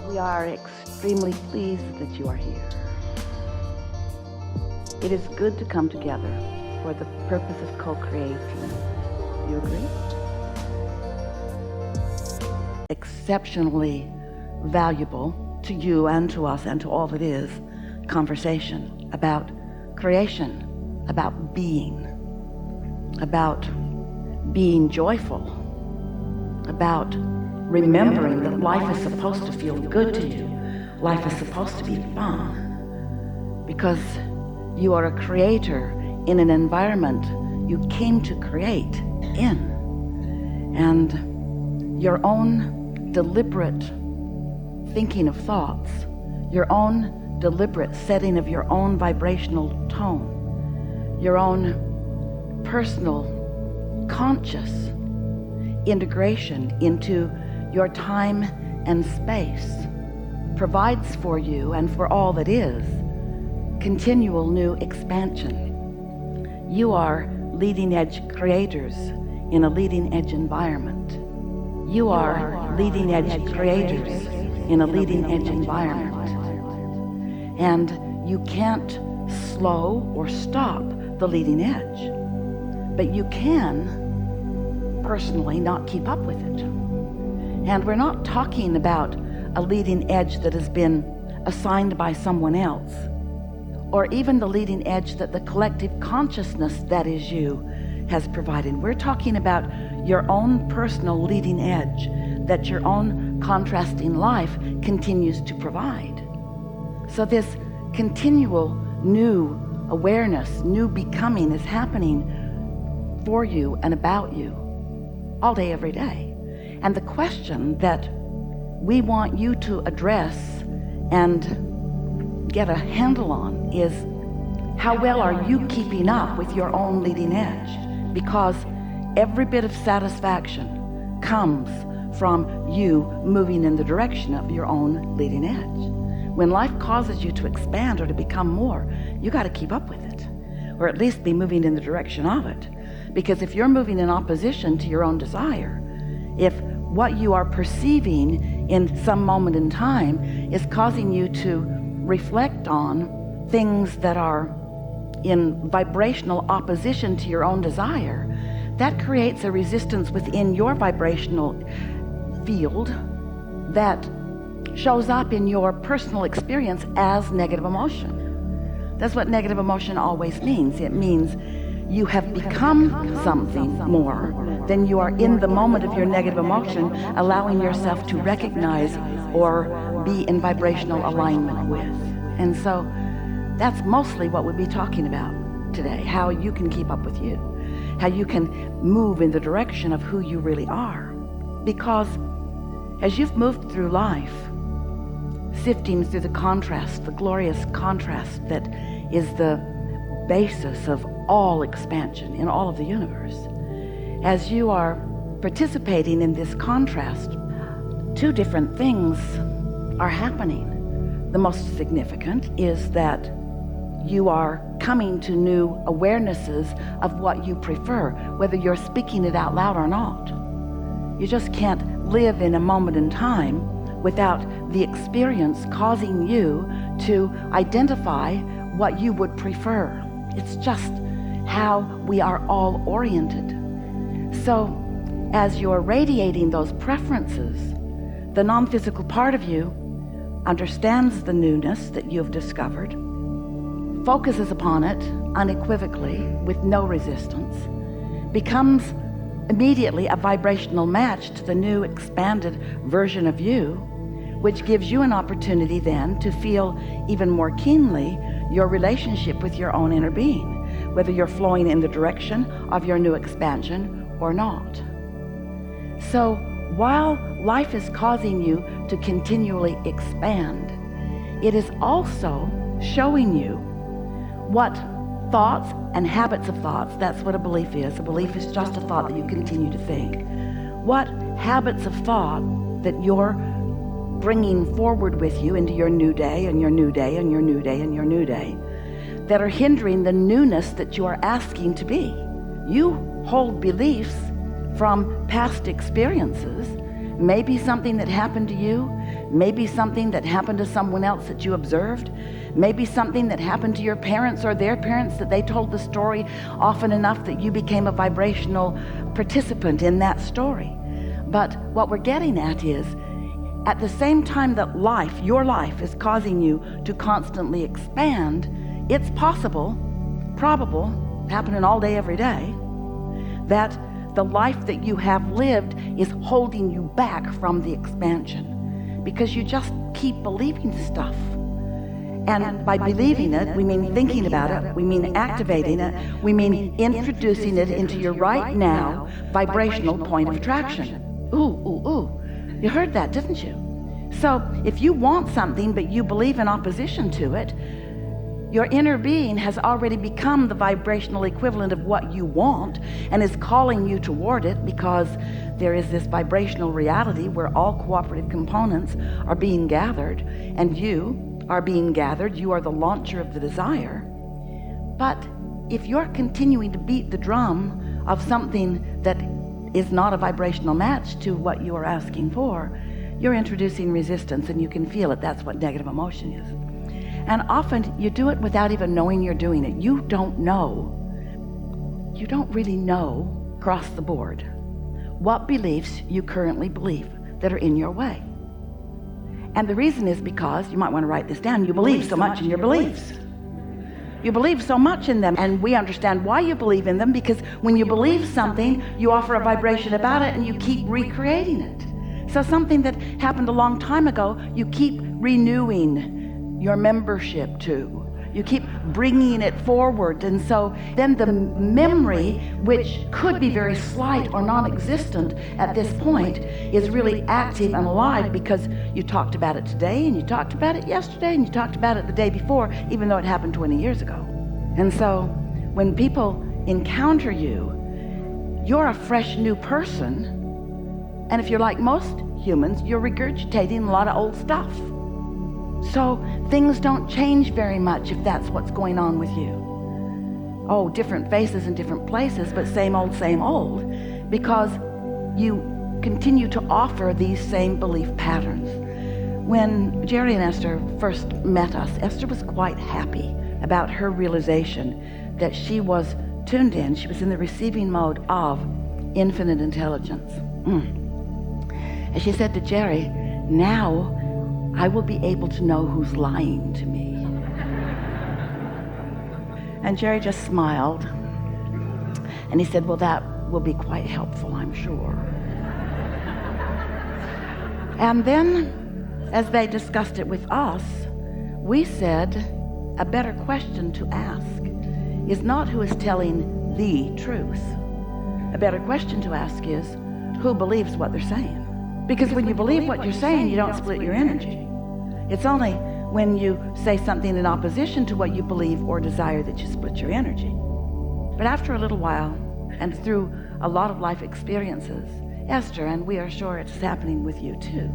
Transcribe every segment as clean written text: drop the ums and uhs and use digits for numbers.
We are extremely pleased that you are here. It is good to come together for the purpose of co-creating. Do you agree? Exceptionally valuable to you and to us and to all that is conversation about creation, about being joyful, about remembering that life is supposed to feel good to you. Life is supposed to be fun because you are a creator in an environment you came to create in. And your own deliberate thinking of thoughts, your own deliberate setting of your own vibrational tone, your own personal conscious integration into your time and space provides for you and for all that is continual new expansion. You are leading edge creators in a leading edge environment. You are leading edge creators in a leading edge environment. And you can't slow or stop the leading edge, but you can personally not keep up with it. And we're not talking about a leading edge that has been assigned by someone else, or even the leading edge that the collective consciousness that is you has provided. We're talking about your own personal leading edge that your own contrasting life continues to provide. So this continual new awareness, new becoming is happening for you and about you all day, every day. And the question that we want you to address and get a handle on is, how well are you keeping up with your own leading edge? Because every bit of satisfaction comes from you moving in the direction of your own leading edge. When life causes you to expand or to become more, you got to keep up with it, or at least be moving in the direction of it. Because if you're moving in opposition to your own desire, if what you are perceiving in some moment in time is causing you to reflect on things that are in vibrational opposition to your own desire, that creates a resistance within your vibrational field that shows up in your personal experience as negative emotion. That's what negative emotion always means. It means you have become something more than you are in the moment of your negative emotion, allowing yourself to recognize or be in vibrational alignment with. And so that's mostly what we'll be talking about today, how you can keep up with you, how you can move in the direction of who you really are. Because as you've moved through life, sifting through the contrast, the glorious contrast that is the basis of all expansion in all of the universe, as you are participating in this contrast, two different things are happening. The most significant is that you are coming to new awarenesses of what you prefer, whether you're speaking it out loud or not. You just can't live in a moment in time without the experience causing you to identify what you would prefer. It's just how we are all oriented. So as you're radiating those preferences, the non-physical part of you understands the newness that you've discovered, focuses upon it unequivocally with no resistance, becomes immediately a vibrational match to the new expanded version of you, which gives you an opportunity then to feel even more keenly your relationship with your own inner being, whether you're flowing in the direction of your new expansion or not. So while life is causing you to continually expand, it is also showing you what thoughts and habits of thoughts, that's what a belief is. A belief is just a thought that you continue to think. What habits of thought that you're bringing forward with you into your new day and your new day and your new day and your new day that are hindering the newness that you are asking to be. You hold beliefs from past experiences, maybe something that happened to you, maybe something that happened to someone else that you observed, maybe something that happened to your parents or their parents that they told the story often enough that you became a vibrational participant in that story. But what we're getting at is, at the same time that life, your life, is causing you to constantly expand, it's possible, probable, happening all day, every day, that the life that you have lived is holding you back from the expansion because you just keep believing stuff. And by believing it, we mean thinking about it, we mean activating it, we mean introducing it into your right now vibrational point of attraction. Ooh, ooh, ooh. You heard that, didn't you? So if you want something but you believe in opposition to it, your inner being has already become the vibrational equivalent of what you want and is calling you toward it, because there is this vibrational reality where all cooperative components are being gathered, and you are being gathered. You are the launcher of the desire. But if you're continuing to beat the drum of something that is not a vibrational match to what you are asking for, you're introducing resistance, and you can feel it. That's what negative emotion is. And often you do it without even knowing you're doing it. You don't really know across the board what beliefs you currently believe that are in your way. And the reason is because, you might want to write this down, you believe so much in your beliefs. You believe so much in them, and we understand why you believe in them, because when you believe something, you offer a vibration about it and you keep recreating it. So something that happened a long time ago, you keep renewing your membership to. You keep bringing it forward, and so then the memory, which could be very slight or non-existent at this point, is really active and alive because you talked about it today, and you talked about it yesterday, and you talked about it the day before, even though it happened 20 years ago. And so when people encounter you, you're a fresh new person, and if you're like most humans, you're regurgitating a lot of old stuff. So things don't change very much if that's what's going on with you. Oh, different faces in different places, but same old, because you continue to offer these same belief patterns. When Jerry and Esther first met us, Esther was quite happy about her realization that she was tuned in, she was in the receiving mode of infinite intelligence. And she said to Jerry, now I will be able to know who's lying to me. And Jerry just smiled, and he said, well, that will be quite helpful, I'm sure. And then, as they discussed it with us, we said a better question to ask is not who is telling the truth. A better question to ask is who believes what they're saying. Because when you believe what you're saying, you don't split your energy. It's only when you say something in opposition to what you believe or desire that you split your energy. But after a little while, and through a lot of life experiences, Esther, and we are sure it's happening with you too,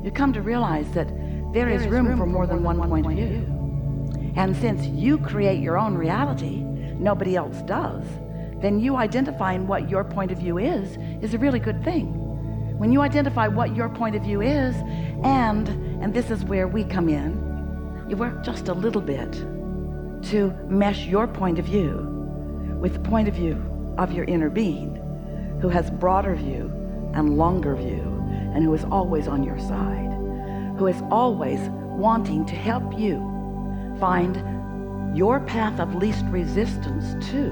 you come to realize that there is room for more than one point of view. And since you create your own reality, nobody else does, then you identifying what your point of view is a really good thing. When you identify what your point of view is, and this is where we come in, you work just a little bit to mesh your point of view with the point of view of your inner being, who has broader view and longer view, and who is always on your side, who is always wanting to help you find your path of least resistance to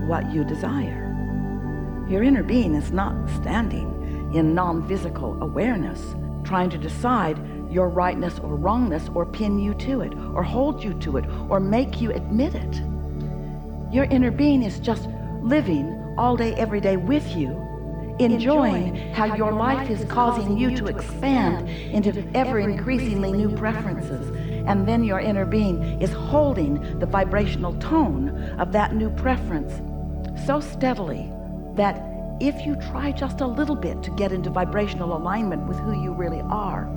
what you desire. Your inner being is not standing in non-physical awareness, trying to decide your rightness or wrongness, or pin you to it, or hold you to it, or make you admit it. Your inner being is just living all day, every day with you, enjoying how your life is causing you to expand into ever-increasingly new preferences. And then your inner being is holding the vibrational tone of that new preference so steadily that if you try just a little bit to get into vibrational alignment with who you really are,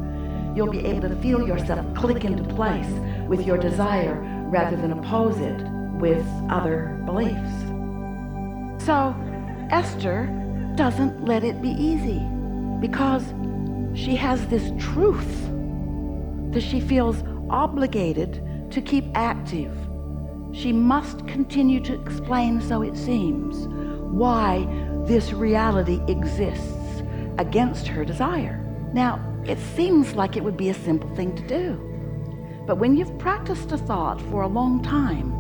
you'll be able to feel yourself click into place with your desire rather than oppose it with other beliefs. So Esther doesn't let it be easy because she has this truth that she feels obligated to keep active. She must continue to explain, so it seems, why this reality exists against her desire. Now, it seems like it would be a simple thing to do. But when you've practiced a thought for a long time,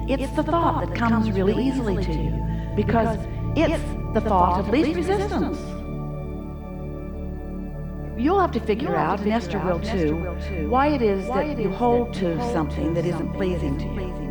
it's the thought that comes really easily to you, because it's the thought of least resistance. You'll have to figure out, and Esther will too, why it is that you hold to something that isn't pleasing to you.